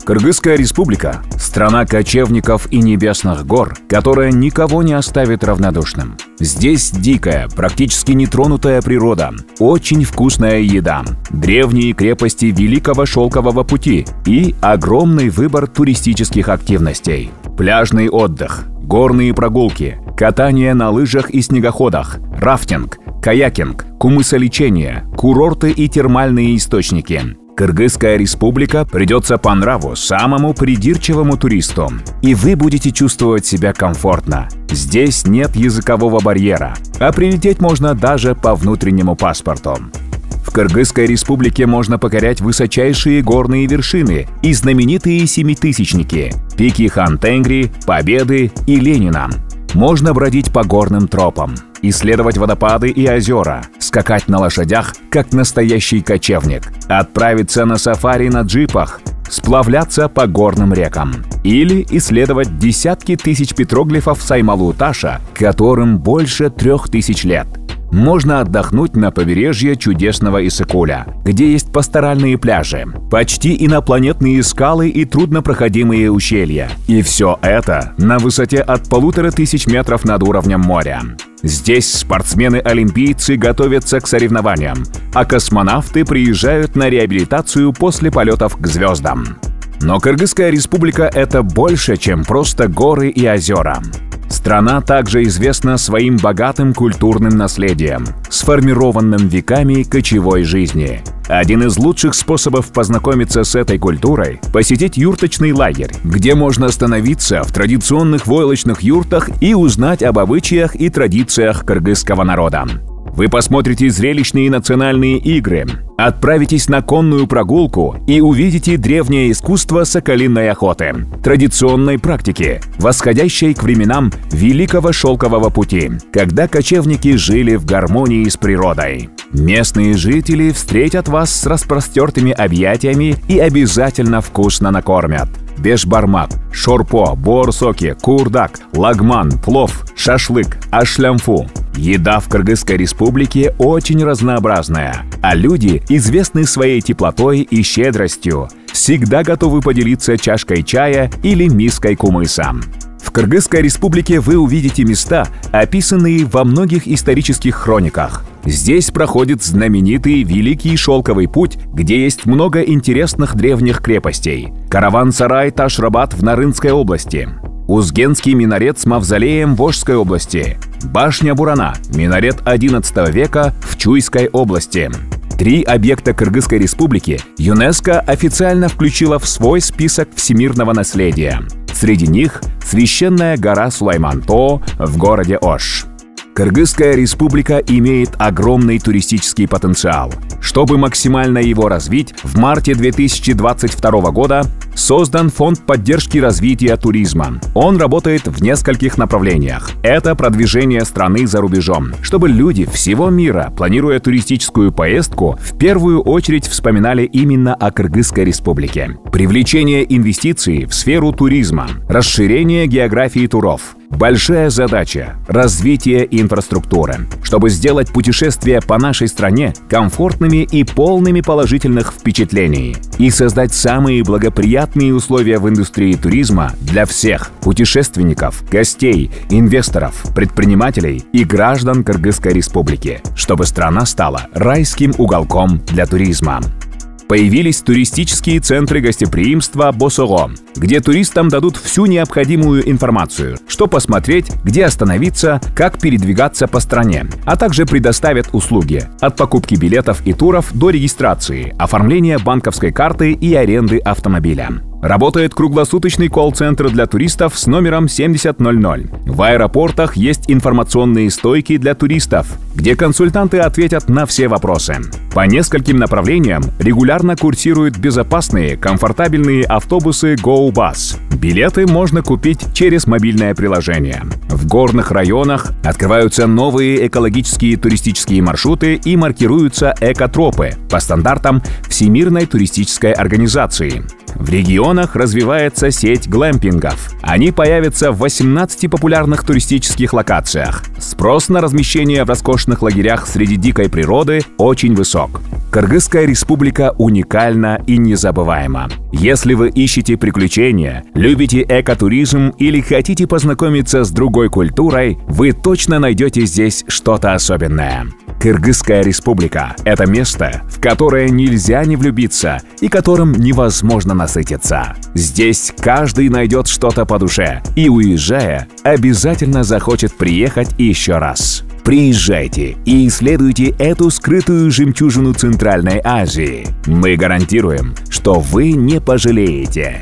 Кыргызская республика – страна кочевников и небесных гор, которая никого не оставит равнодушным. Здесь дикая, практически нетронутая природа, очень вкусная еда, древние крепости Великого Шелкового пути и огромный выбор туристических активностей. Пляжный отдых, горные прогулки, катание на лыжах и снегоходах, рафтинг, каякинг, кумысолечение, курорты и термальные источники. Кыргызская республика придется по нраву самому придирчивому туристу, и вы будете чувствовать себя комфортно. Здесь нет языкового барьера, а прилететь можно даже по внутреннему паспорту. В Кыргызской республике можно покорять высочайшие горные вершины и знаменитые семитысячники – пики Хан-Тенгри, Победы и Ленина. Можно бродить по горным тропам, исследовать водопады и озера, скакать на лошадях, как настоящий кочевник, отправиться на сафари на джипах, сплавляться по горным рекам или исследовать десятки тысяч петроглифов Саймалу-Таша, которым больше 3000 лет. Можно отдохнуть на побережье чудесного Иссык-Куля, где есть пасторальные пляжи, почти инопланетные скалы и труднопроходимые ущелья. И все это на высоте от 1500 метров над уровнем моря. Здесь спортсмены-олимпийцы готовятся к соревнованиям, а космонавты приезжают на реабилитацию после полетов к звездам. Но Кыргызская республика — это больше, чем просто горы и озера. Страна также известна своим богатым культурным наследием, сформированным веками кочевой жизни. Один из лучших способов познакомиться с этой культурой – посетить юрточный лагерь, где можно остановиться в традиционных войлочных юртах и узнать об обычаях и традициях кыргызского народа. Вы посмотрите зрелищные национальные игры, отправитесь на конную прогулку и увидите древнее искусство соколиной охоты, традиционной практики, восходящей к временам Великого Шелкового пути, когда кочевники жили в гармонии с природой. Местные жители встретят вас с распростертыми объятиями и обязательно вкусно накормят. Бешбармак, шорпо, боорсоки, курдак, лагман, плов, шашлык, ашлямфу. Еда в Кыргызской республике очень разнообразная, а люди известны своей теплотой и щедростью, всегда готовы поделиться чашкой чая или миской кумыса. В Кыргызской республике вы увидите места, описанные во многих исторических хрониках. Здесь проходит знаменитый Великий Шелковый путь, где есть много интересных древних крепостей. Караван-сарай Таш-Рабат в Нарынской области, Узгенский минарет с мавзолеем в Волжской области, башня Бурана, минарет XI века в Чуйской области. 3 объекта Кыргызской республики ЮНЕСКО официально включила в свой список всемирного наследия. Среди них священная гора Сулайман-Тоо в городе Ош. Кыргызская республика имеет огромный туристический потенциал. Чтобы максимально его развить, в марте 2022 года создан Фонд поддержки развития туризма. Он работает в нескольких направлениях. Это продвижение страны за рубежом, чтобы люди всего мира, планируя туристическую поездку, в первую очередь вспоминали именно о Кыргызской республике. Привлечение инвестиций в сферу туризма, расширение географии туров. Большая задача – развитие инфраструктуры, чтобы сделать путешествия по нашей стране комфортными и полными положительных впечатлений и создать самые благоприятные условия в индустрии туризма для всех – путешественников, гостей, инвесторов, предпринимателей и граждан Кыргызской республики, чтобы страна стала райским уголком для туризма. Появились туристические центры гостеприимства Босого, где туристам дадут всю необходимую информацию, что посмотреть, где остановиться, как передвигаться по стране, а также предоставят услуги от покупки билетов и туров до регистрации, оформления банковской карты и аренды автомобиля. Работает круглосуточный колл-центр для туристов с номером 7000. В аэропортах есть информационные стойки для туристов, где консультанты ответят на все вопросы. По нескольким направлениям регулярно курсируют безопасные, комфортабельные автобусы GoBus. Билеты можно купить через мобильное приложение. В горных районах открываются новые экологические туристические маршруты и маркируются экотропы по стандартам Всемирной туристической организации. В регионах развивается сеть глэмпингов. Они появятся в 18 популярных туристических локациях. Спрос на размещение в роскошных лагерях среди дикой природы очень высок. Кыргызская республика уникальна и незабываема. Если вы ищете приключения, любите экотуризм или хотите познакомиться с другой культурой, вы точно найдете здесь что-то особенное. Кыргызская республика – это место, в которое нельзя не влюбиться и которым невозможно насытиться. Здесь каждый найдет что-то по душе и, уезжая, обязательно захочет приехать еще раз. Приезжайте и исследуйте эту скрытую жемчужину Центральной Азии. Мы гарантируем, что вы не пожалеете.